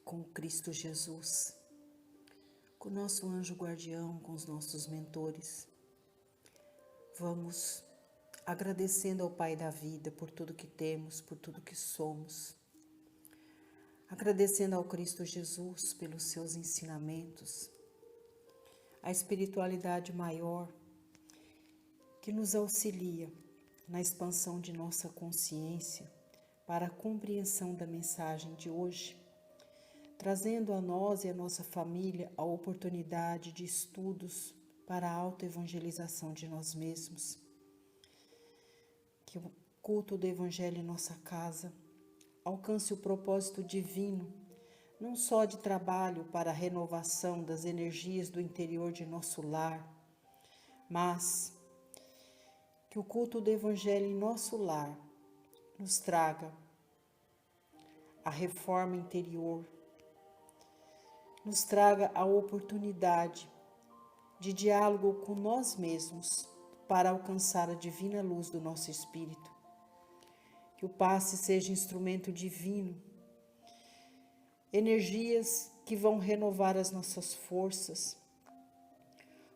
com Cristo Jesus, com o nosso anjo guardião, com os nossos mentores. Vamos agradecendo ao Pai da vida por tudo que temos, por tudo que somos. Agradecendo ao Cristo Jesus pelos seus ensinamentos, a espiritualidade maior que nos auxilia na expansão de nossa consciência para a compreensão da mensagem de hoje, trazendo a nós e a nossa família a oportunidade de estudos para a autoevangelização de nós mesmos. Que o culto do Evangelho em nossa casa alcance o propósito divino, não só de trabalho para a renovação das energias do interior de nosso lar, mas que o culto do Evangelho em nosso lar nos traga a reforma interior, nos traga a oportunidade de diálogo com nós mesmos para alcançar a divina luz do nosso espírito. Que o passe seja instrumento divino, energias que vão renovar as nossas forças,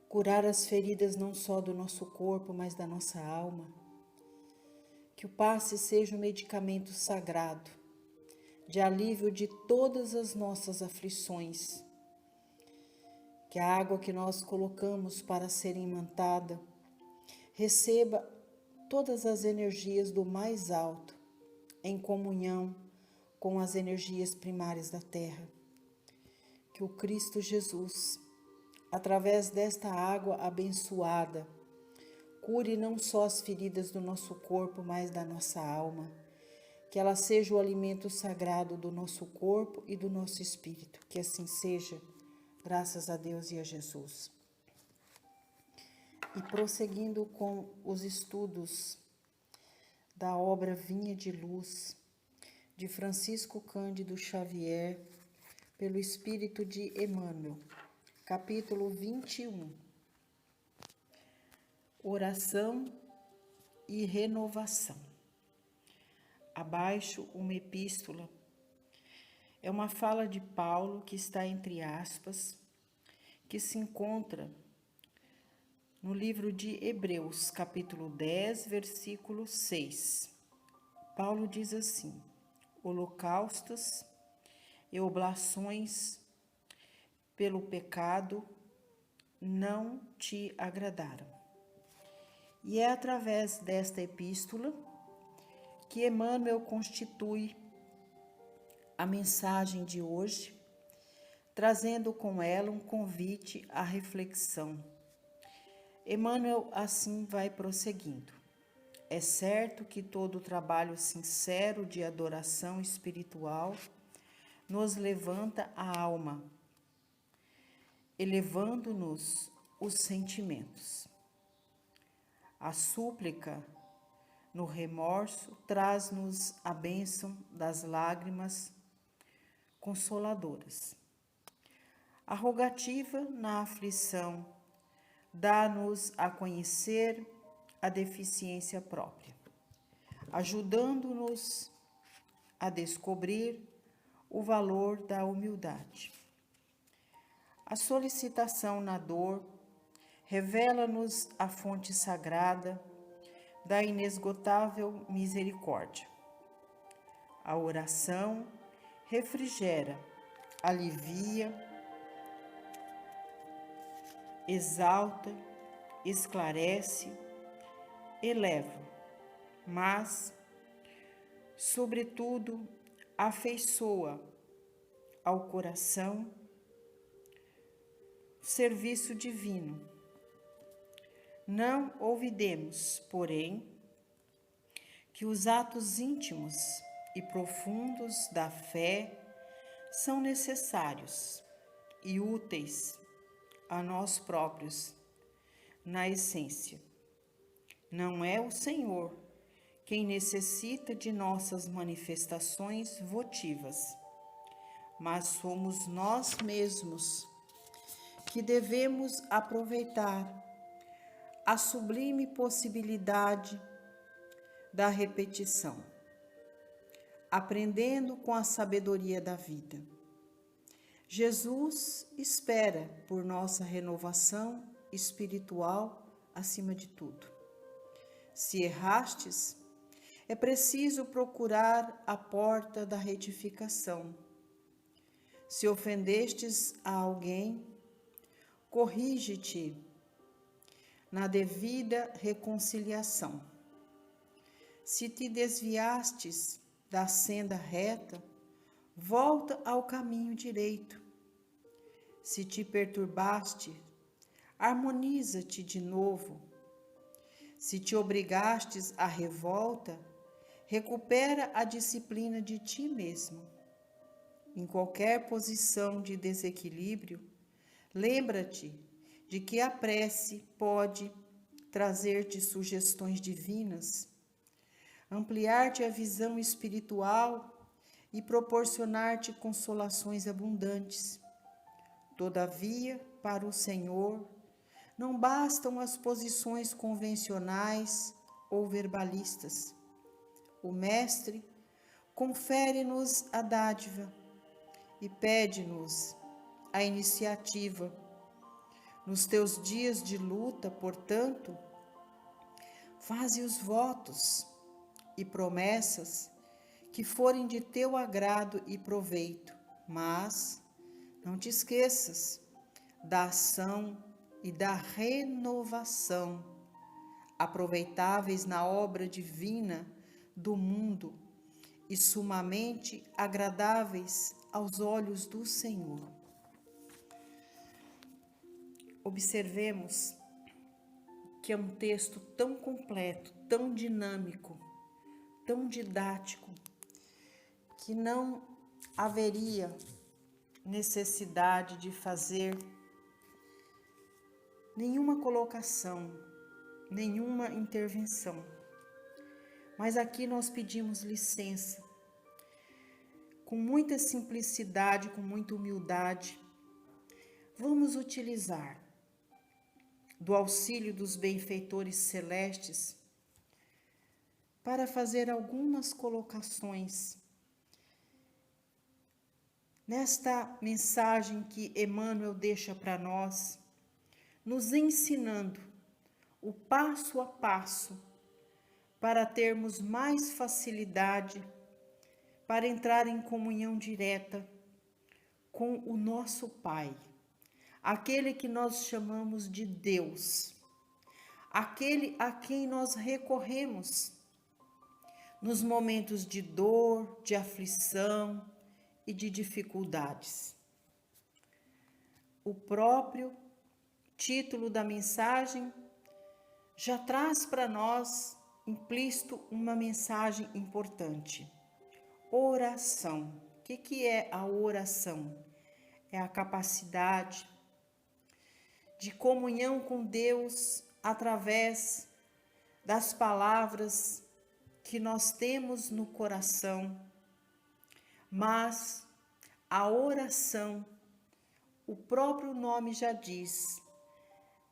curar as feridas não só do nosso corpo, mas da nossa alma. Que o passe seja um medicamento sagrado, de alívio de todas as nossas aflições. Que a água que nós colocamos para ser imantada receba todas as energias do mais alto, em comunhão com as energias primárias da terra. Que o Cristo Jesus, através desta água abençoada, cure não só as feridas do nosso corpo, mas da nossa alma. Que ela seja o alimento sagrado do nosso corpo e do nosso espírito. Que assim seja, graças a Deus e a Jesus. E prosseguindo com os estudos da obra Vinha de Luz, de Francisco Cândido Xavier, pelo Espírito de Emmanuel, capítulo 21. Oração e renovação. Abaixo, uma epístola. É uma fala de Paulo que está entre aspas, que se encontra no livro de Hebreus, capítulo 10, versículo 6. Paulo diz assim: holocaustos e oblações pelo pecado não te agradaram. E é através desta epístola que Emmanuel constitui a mensagem de hoje, trazendo com ela um convite à reflexão. Emmanuel assim vai prosseguindo. É certo que todo trabalho sincero de adoração espiritual nos levanta a alma, elevando-nos os sentimentos. A súplica no remorso traz-nos a bênção das lágrimas consoladoras. A rogativa na aflição dá-nos a conhecer a deficiência própria, ajudando-nos a descobrir o valor da humildade. A solicitação na dor revela-nos a fonte sagrada da inesgotável misericórdia. A oração refrigera, alivia, exalta, esclarece, eleva, mas, sobretudo, afeiçoa ao coração serviço divino. Não olvidemos, porém, que os atos íntimos e profundos da fé são necessários e úteis a nós próprios, na essência. Não é o Senhor quem necessita de nossas manifestações votivas, mas somos nós mesmos que devemos aproveitar a sublime possibilidade da repetição, aprendendo com a sabedoria da vida. Jesus espera por nossa renovação espiritual acima de tudo. Se errastes, é preciso procurar a porta da retificação. Se ofendestes a alguém, corrige-te na devida reconciliação. Se te desviastes da senda reta, volta ao caminho direito. Se te perturbaste, harmoniza-te de novo. Se te obrigastes à revolta, recupera a disciplina de ti mesmo. Em qualquer posição de desequilíbrio, lembra-te de que a prece pode trazer-te sugestões divinas, ampliar-te a visão espiritual e proporcionar-te consolações abundantes. Todavia, para o Senhor, não bastam as posições convencionais ou verbalistas. O Mestre confere-nos a dádiva e pede-nos a iniciativa. Nos teus dias de luta, portanto, faze os votos e promessas que forem de teu agrado e proveito, mas não te esqueças da ação e da renovação, aproveitáveis na obra divina do mundo e sumamente agradáveis aos olhos do Senhor. Observemos que é um texto tão completo, tão dinâmico, tão didático, que não haveria necessidade de fazer nenhuma colocação, nenhuma intervenção. Mas aqui nós pedimos licença, com muita simplicidade, com muita humildade, vamos utilizar do auxílio dos benfeitores celestes para fazer algumas colocações nesta mensagem que Emmanuel deixa para nós, nos ensinando o passo a passo para termos mais facilidade para entrar em comunhão direta com o nosso Pai, aquele que nós chamamos de Deus, aquele a quem nós recorremos nos momentos de dor, de aflição e de dificuldades. O próprio título da mensagem já traz para nós implícito uma mensagem importante. Oração. O que é a oração? É a capacidade de comunhão com Deus através das palavras que nós temos no coração. Mas a oração, o próprio nome já diz,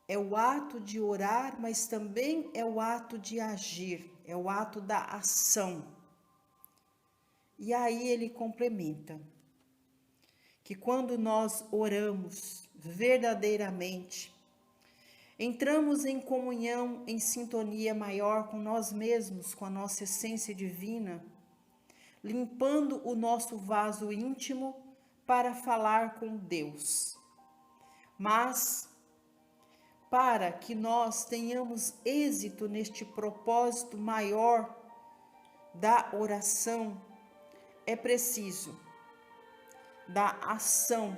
é o ato de orar, mas também é o ato de agir, é o ato da ação. E aí ele complementa que quando nós oramos verdadeiramente, entramos em comunhão, em sintonia maior com nós mesmos, com a nossa essência divina, limpando o nosso vaso íntimo para falar com Deus. Mas, para que nós tenhamos êxito neste propósito maior da oração, é preciso da ação,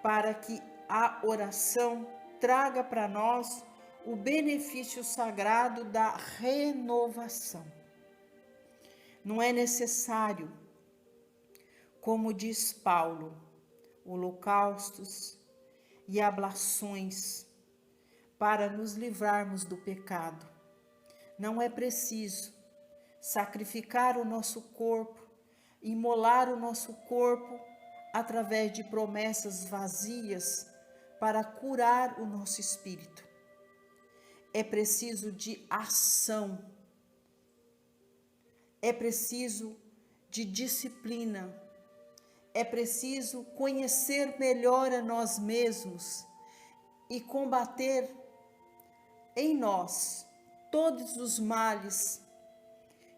para que a oração traga para nós o benefício sagrado da renovação. Não é necessário, como diz Paulo, holocaustos e ablações para nos livrarmos do pecado. Não é preciso sacrificar o nosso corpo, imolar o nosso corpo através de promessas vazias para curar o nosso espírito. É preciso de ação. É preciso de disciplina, é preciso conhecer melhor a nós mesmos e combater em nós todos os males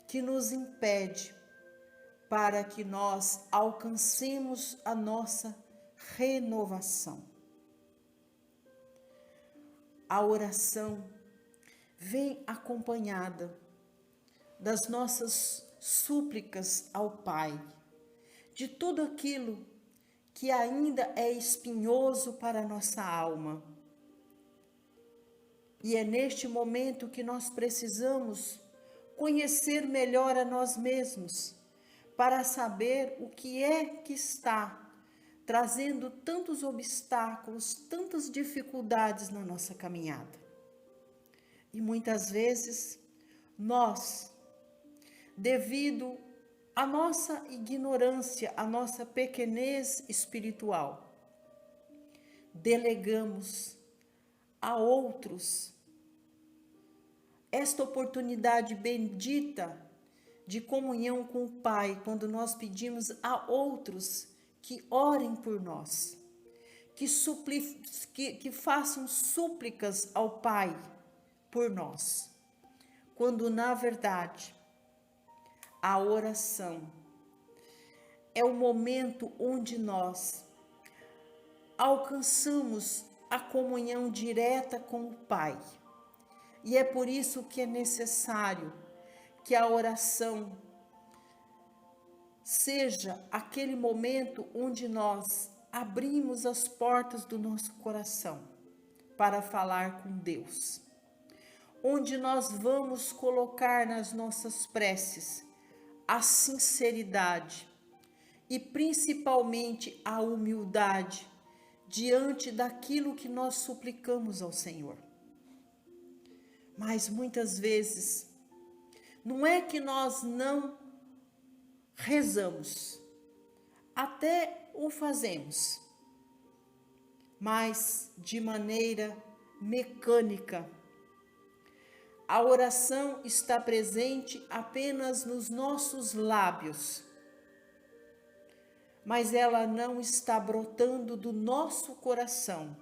que nos impedem para que nós alcancemos a nossa renovação. A oração vem acompanhada das nossas súplicas ao Pai, de tudo aquilo que ainda é espinhoso para a nossa alma. E é neste momento que nós precisamos conhecer melhor a nós mesmos, para saber o que é que está trazendo tantos obstáculos, tantas dificuldades na nossa caminhada. E muitas vezes nós, devido à nossa ignorância, à nossa pequenez espiritual, delegamos a outros esta oportunidade bendita de comunhão com o Pai, quando nós pedimos a outros que orem por nós, que façam súplicas ao Pai por nós, quando na verdade a oração é o momento onde nós alcançamos a comunhão direta com o Pai. E é por isso que é necessário que a oração seja aquele momento onde nós abrimos as portas do nosso coração para falar com Deus, onde nós vamos colocar nas nossas preces a sinceridade e principalmente a humildade diante daquilo que nós suplicamos ao Senhor. Mas muitas vezes, não é que nós não rezamos, até o fazemos, mas de maneira mecânica. A oração está presente apenas nos nossos lábios, mas ela não está brotando do nosso coração.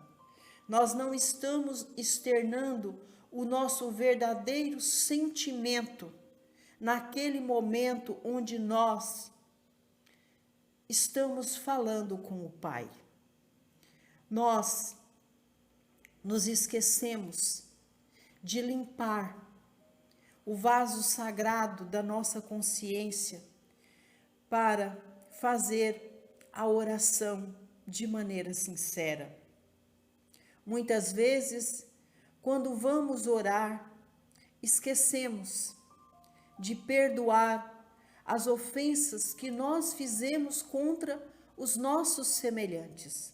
Nós não estamos externando o nosso verdadeiro sentimento naquele momento onde nós estamos falando com o Pai. Nós nos esquecemos de limpar o vaso sagrado da nossa consciência para fazer a oração de maneira sincera. Muitas vezes, quando vamos orar, esquecemos de perdoar as ofensas que nós fizemos contra os nossos semelhantes.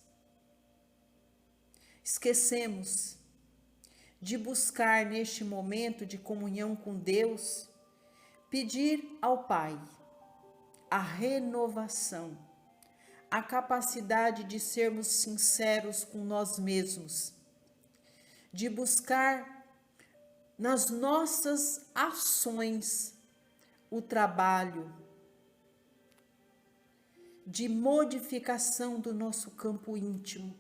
Esquecemos de buscar neste momento de comunhão com Deus, pedir ao Pai a renovação, a capacidade de sermos sinceros com nós mesmos, de buscar nas nossas ações o trabalho de modificação do nosso campo íntimo,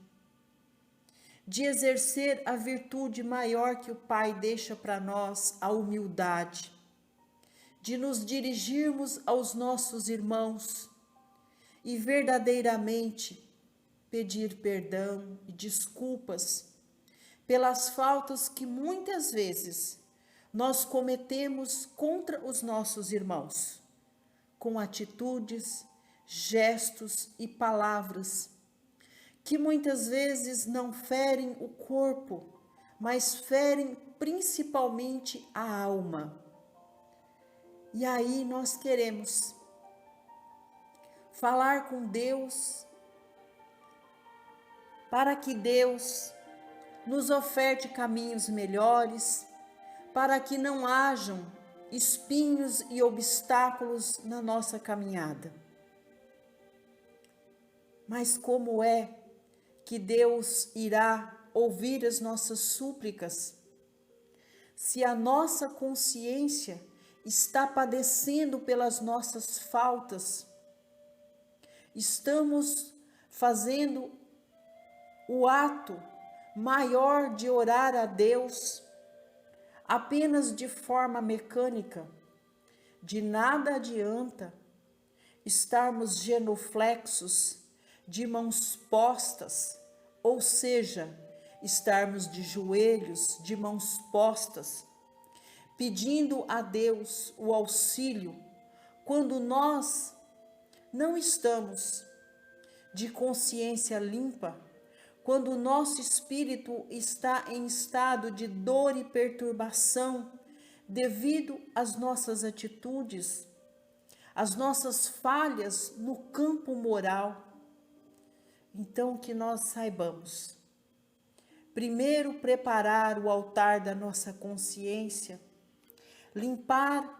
de exercer a virtude maior que o Pai deixa para nós, a humildade, de nos dirigirmos aos nossos irmãos e verdadeiramente pedir perdão e desculpas pelas faltas que muitas vezes nós cometemos contra os nossos irmãos, com atitudes, gestos e palavras que muitas vezes não ferem o corpo, mas ferem principalmente a alma. E aí nós queremos falar com Deus para que Deus nos oferte caminhos melhores, para que não hajam espinhos e obstáculos na nossa caminhada. Mas como é que Deus irá ouvir as nossas súplicas se a nossa consciência está padecendo pelas nossas faltas estamos fazendo o ato maior de orar a Deus apenas de forma mecânica. De nada adianta estarmos genuflexos, de mãos postas, ou seja, estarmos de joelhos, de mãos postas, pedindo a Deus o auxílio, quando nós não estamos de consciência limpa, quando o nosso espírito está em estado de dor e perturbação devido às nossas atitudes, às nossas falhas no campo moral. Então, que nós saibamos, primeiro, preparar o altar da nossa consciência, limpar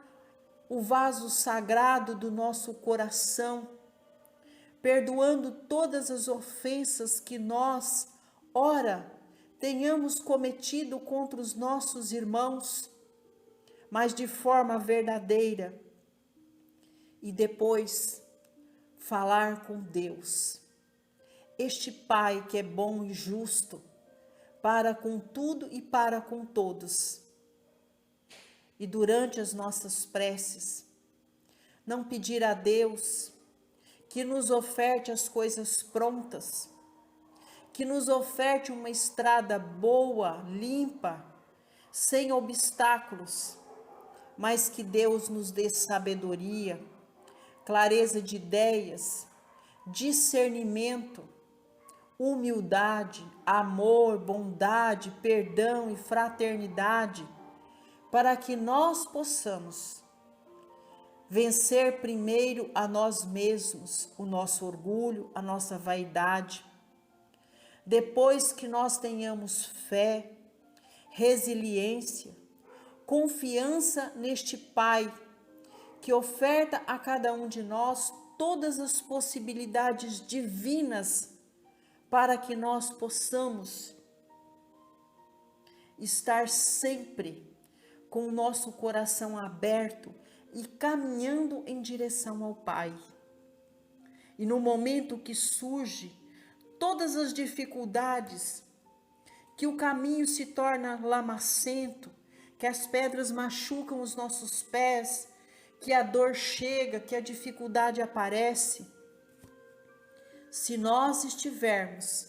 o vaso sagrado do nosso coração, perdoando todas as ofensas que nós, ora, tenhamos cometido contra os nossos irmãos, mas de forma verdadeira, e depois falar com Deus, este Pai que é bom e justo, para com tudo e para com todos. E durante as nossas preces, não pedir a Deus que nos oferte as coisas prontas, que nos oferte uma estrada boa, limpa, sem obstáculos, mas que Deus nos dê sabedoria, clareza de ideias, discernimento, humildade, amor, bondade, perdão e fraternidade, para que nós possamos vencer primeiro a nós mesmos, o nosso orgulho, a nossa vaidade. Depois que nós tenhamos fé, resiliência, confiança neste Pai, que oferta a cada um de nós todas as possibilidades divinas para que nós possamos estar sempre com o nosso coração aberto e caminhando em direção ao Pai. E no momento que surge todas as dificuldades, que o caminho se torna lamacento, que as pedras machucam os nossos pés, que a dor chega, que a dificuldade aparece, se nós estivermos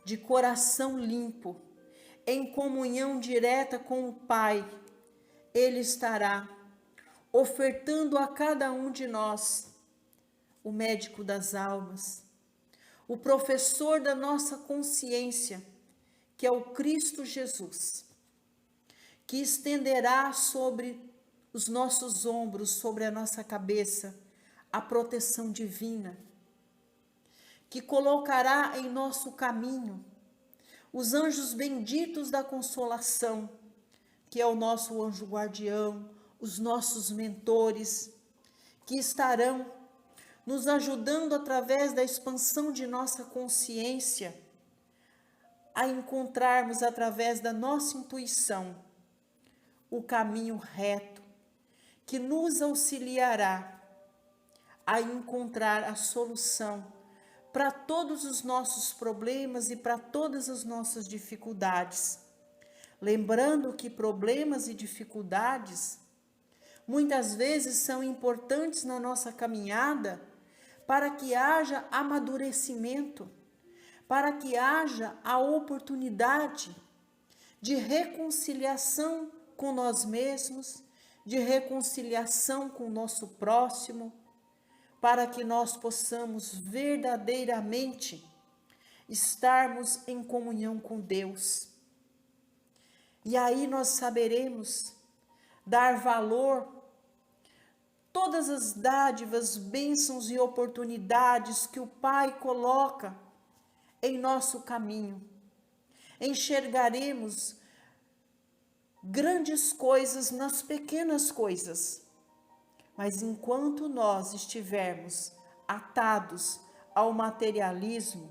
de coração limpo, em comunhão direta com o Pai, Ele estará ofertando a cada um de nós o médico das almas, o professor da nossa consciência, que é o Cristo Jesus, que estenderá sobre os nossos ombros, sobre a nossa cabeça, a proteção divina, que colocará em nosso caminho os anjos benditos da consolação, que é o nosso anjo guardião, os nossos mentores, que estarão nos ajudando através da expansão de nossa consciência a encontrarmos através da nossa intuição o caminho reto, que nos auxiliará a encontrar a solução para todos os nossos problemas e para todas as nossas dificuldades. Lembrando que problemas e dificuldades muitas vezes são importantes na nossa caminhada para que haja amadurecimento, para que haja a oportunidade de reconciliação com nós mesmos, de reconciliação com o nosso próximo, para que nós possamos verdadeiramente estarmos em comunhão com Deus. E aí nós saberemos dar valor todas as dádivas, bênçãos e oportunidades que o Pai coloca em nosso caminho. Enxergaremos grandes coisas nas pequenas coisas. Mas enquanto nós estivermos atados ao materialismo,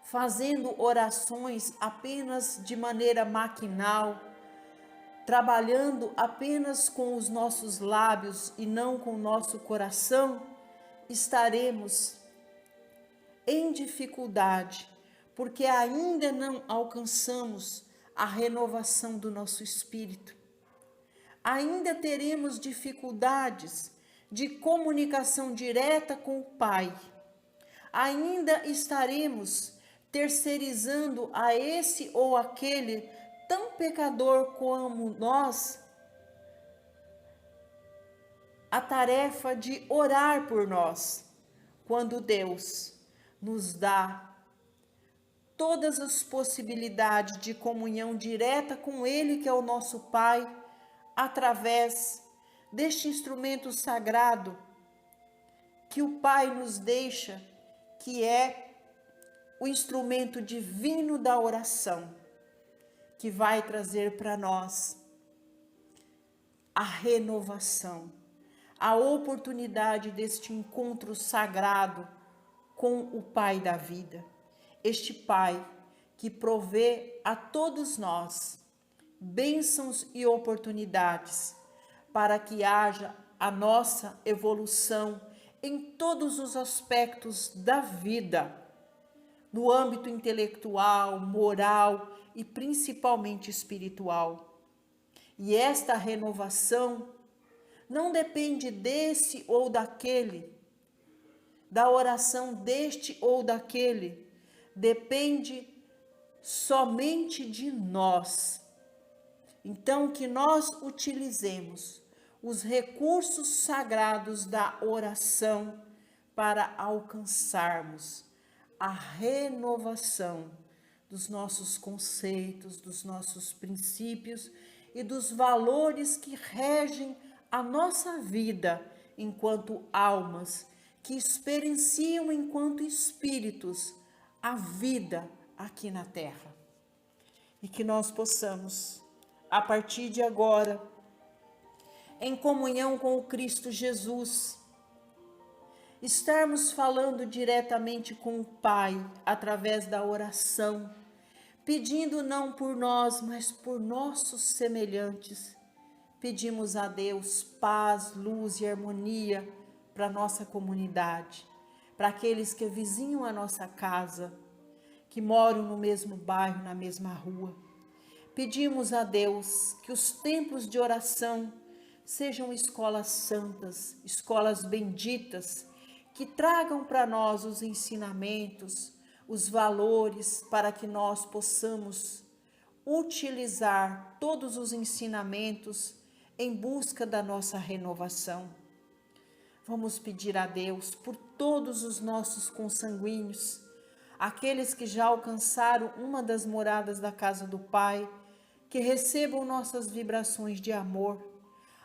fazendo orações apenas de maneira maquinal, trabalhando apenas com os nossos lábios e não com o nosso coração, estaremos em dificuldade, porque ainda não alcançamos a renovação do nosso espírito. Ainda teremos dificuldades de comunicação direta com o Pai. Ainda estaremos terceirizando a esse ou aquele tão pecador como nós a tarefa de orar por nós, quando Deus nos dá todas as possibilidades de comunhão direta com Ele, que é o nosso Pai, através deste instrumento sagrado que o Pai nos deixa, que é o instrumento divino da oração, que vai trazer para nós a renovação, a oportunidade deste encontro sagrado com o Pai da vida. Este Pai que provê a todos nós bênçãos e oportunidades para que haja a nossa evolução em todos os aspectos da vida, no âmbito intelectual, moral e principalmente espiritual. E esta renovação não depende desse ou daquele, da oração deste ou daquele, depende somente de nós. Então, que nós utilizemos os recursos sagrados da oração para alcançarmos a renovação dos nossos conceitos, dos nossos princípios e dos valores que regem a nossa vida enquanto almas que experienciam enquanto espíritos a vida aqui na Terra. E que nós possamos, a partir de agora, em comunhão com o Cristo Jesus, estarmos falando diretamente com o Pai através da oração, pedindo não por nós, mas por nossos semelhantes. Pedimos a Deus paz, luz e harmonia para a nossa comunidade, para aqueles que vizinham a nossa casa, que moram no mesmo bairro, na mesma rua. Pedimos a Deus que os templos de oração sejam escolas santas, escolas benditas, que tragam para nós os ensinamentos, os valores, para que nós possamos utilizar todos os ensinamentos em busca da nossa renovação. Vamos pedir a Deus por todos os nossos consanguíneos, aqueles que já alcançaram uma das moradas da casa do Pai, que recebam nossas vibrações de amor,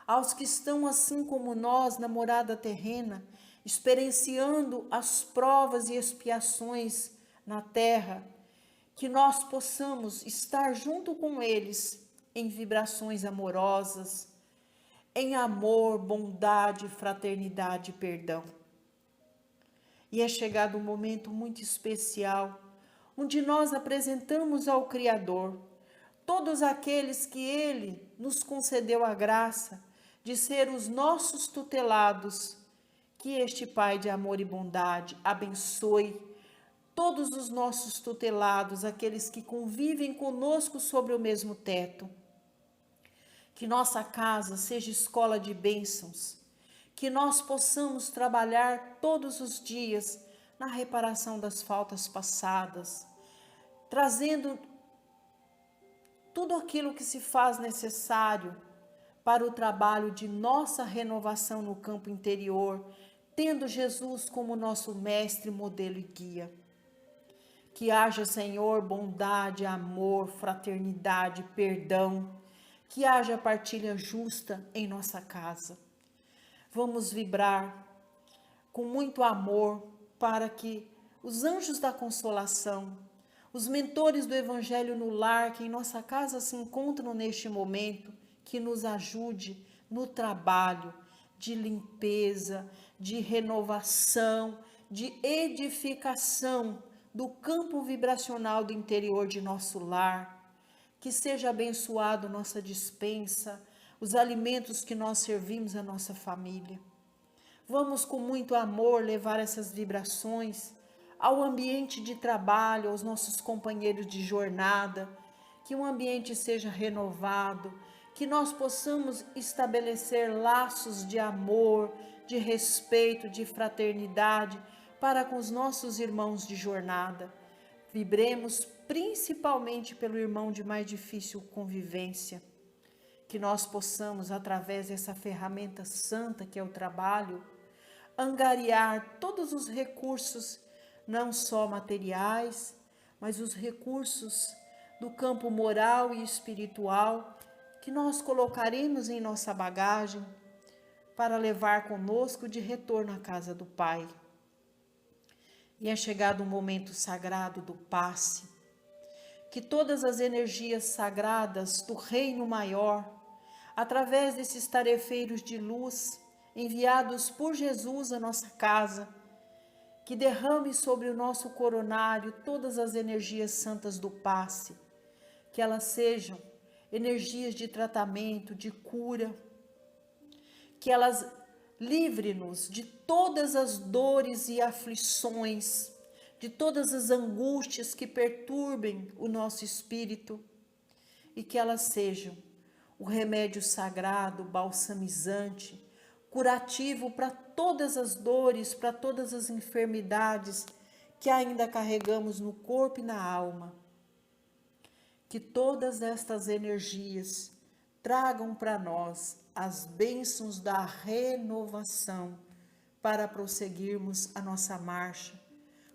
aos que estão assim como nós na morada terrena, experienciando as provas e expiações na terra, que nós possamos estar junto com eles em vibrações amorosas, em amor, bondade, fraternidade e perdão. E é chegado um momento muito especial, onde nós apresentamos ao Criador todos aqueles que Ele nos concedeu a graça de ser os nossos tutelados, que este Pai de amor e bondade abençoe todos os nossos tutelados, aqueles que convivem conosco sobre o mesmo teto. Que nossa casa seja escola de bênçãos, que nós possamos trabalhar todos os dias na reparação das faltas passadas, trazendo tudo aquilo que se faz necessário para o trabalho de nossa renovação no campo interior, tendo Jesus como nosso mestre, modelo e guia. Que haja, Senhor, bondade, amor, fraternidade, perdão, que haja partilha justa em nossa casa. Vamos vibrar com muito amor para que os anjos da consolação, os mentores do Evangelho no lar que em nossa casa se encontram neste momento, que nos ajude no trabalho de limpeza, de renovação, de edificação do campo vibracional do interior de nosso lar. Que seja abençoado nossa despensa, os alimentos que nós servimos à nossa família. Vamos com muito amor levar essas vibrações ao ambiente de trabalho, aos nossos companheiros de jornada, que o ambiente seja renovado, que nós possamos estabelecer laços de amor, de respeito, de fraternidade para com os nossos irmãos de jornada. Vibremos principalmente pelo irmão de mais difícil convivência, que nós possamos, através dessa ferramenta santa que é o trabalho, angariar todos os recursos, não só materiais, mas os recursos do campo moral e espiritual, que nós colocaremos em nossa bagagem para levar conosco de retorno à casa do Pai. E é chegado o momento sagrado do passe, que todas as energias sagradas do Reino Maior, através desses tarefeiros de luz, enviados por Jesus à nossa casa, que derrame sobre o nosso coronário todas as energias santas do passe, que elas sejam energias de tratamento, de cura, que elas livre-nos de todas as dores e aflições, de todas as angústias que perturbem o nosso espírito, e que elas sejam o remédio sagrado, balsamizante, curativo para todas as dores, para todas as enfermidades que ainda carregamos no corpo e na alma. Que todas estas energias tragam para nós as bênçãos da renovação para prosseguirmos a nossa marcha,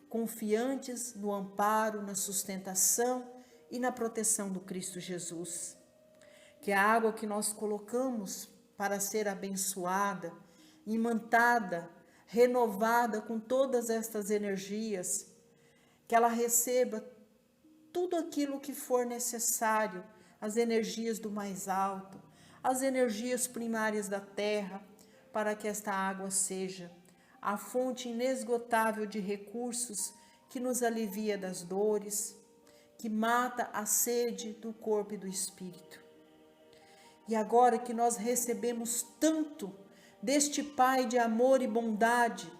confiantes no amparo, na sustentação e na proteção do Cristo Jesus. Que a água que nós colocamos para ser abençoada, imantada, renovada com todas estas energias, que ela receba tudo aquilo que for necessário, as energias do mais alto, as energias primárias da terra, para que esta água seja a fonte inesgotável de recursos que nos alivia das dores, que mata a sede do corpo e do espírito. E agora que nós recebemos tanto deste Pai de amor e bondade,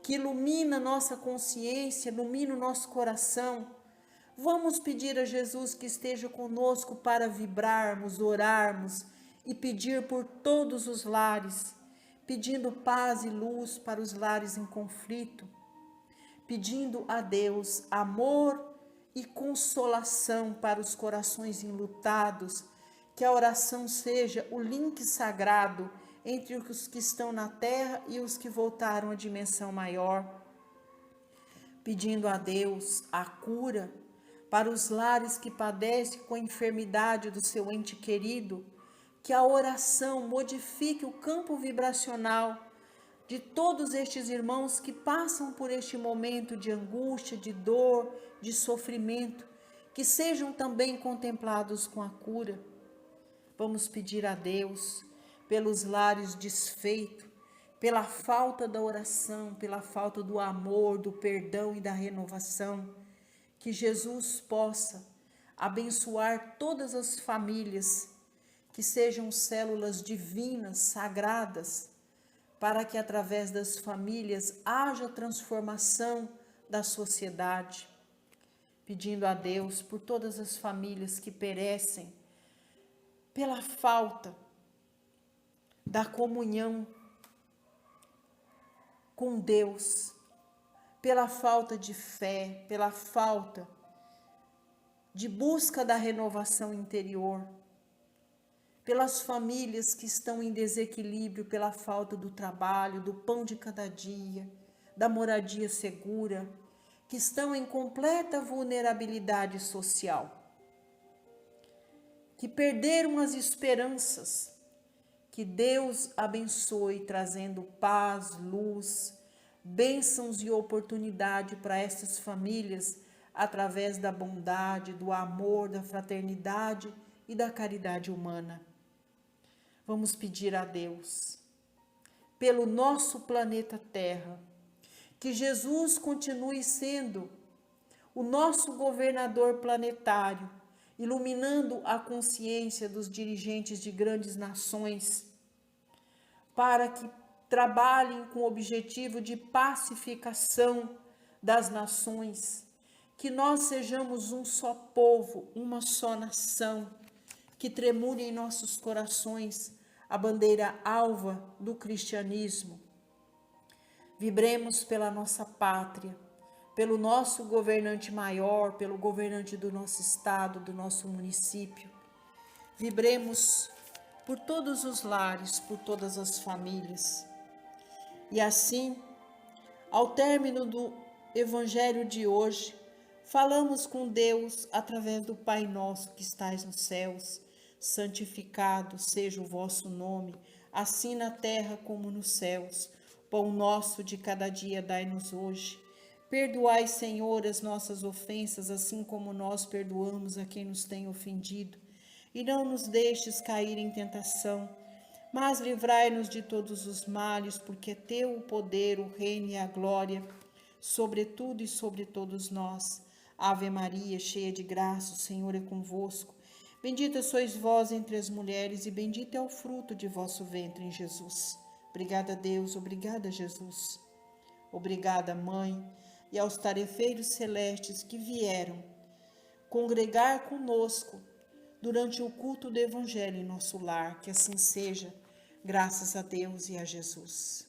que ilumina nossa consciência, ilumina o nosso coração, vamos pedir a Jesus que esteja conosco para vibrarmos, orarmos e pedir por todos os lares, pedindo paz e luz para os lares em conflito, pedindo a Deus amor e consolação para os corações enlutados, que a oração seja o link sagrado entre os que estão na terra e os que voltaram à dimensão maior, pedindo a Deus a cura para os lares que padecem com a enfermidade do seu ente querido, que a oração modifique o campo vibracional de todos estes irmãos que passam por este momento de angústia, de dor, de sofrimento, que sejam também contemplados com a cura. Vamos pedir a Deus pelos lares desfeitos, pela falta da oração, pela falta do amor, do perdão e da renovação, que Jesus possa abençoar todas as famílias, que sejam células divinas, sagradas, para que através das famílias haja transformação da sociedade. Pedindo a Deus por todas as famílias que perecem pela falta da comunhão com Deus, pela falta de fé, pela falta de busca da renovação interior, pelas famílias que estão em desequilíbrio pela falta do trabalho, do pão de cada dia, da moradia segura, que estão em completa vulnerabilidade social, que perderam as esperanças. Que Deus abençoe, trazendo paz, luz, bênçãos e oportunidade para essas famílias, através da bondade, do amor, da fraternidade e da caridade humana. Vamos pedir a Deus, pelo nosso planeta Terra, que Jesus continue sendo o nosso governador planetário, iluminando a consciência dos dirigentes de grandes nações, para que trabalhem com o objetivo de pacificação das nações, que nós sejamos um só povo, uma só nação, que tremule em nossos corações a bandeira alva do cristianismo. Vibremos pela nossa pátria, pelo nosso governante maior, pelo governante do nosso estado, do nosso município. Vibremos por todos os lares, por todas as famílias. E assim, ao término do Evangelho de hoje, falamos com Deus através do Pai Nosso que estais nos céus. Santificado seja o vosso nome, assim na terra como nos céus. Pão nosso de cada dia dai-nos hoje. Perdoai, Senhor, as nossas ofensas, assim como nós perdoamos a quem nos tem ofendido. E não nos deixes cair em tentação, mas livrai-nos de todos os males, porque é teu o poder, o reino e a glória, sobre tudo e sobre todos nós. Ave Maria, cheia de graça, o Senhor é convosco. Bendita sois vós entre as mulheres, e bendito é o fruto de vosso ventre, Jesus. Obrigada, Deus, obrigada, Jesus. Obrigada, Mãe, e aos tarefeiros celestes que vieram congregar conosco durante o culto do Evangelho em nosso lar. Que assim seja, graças a Deus e a Jesus.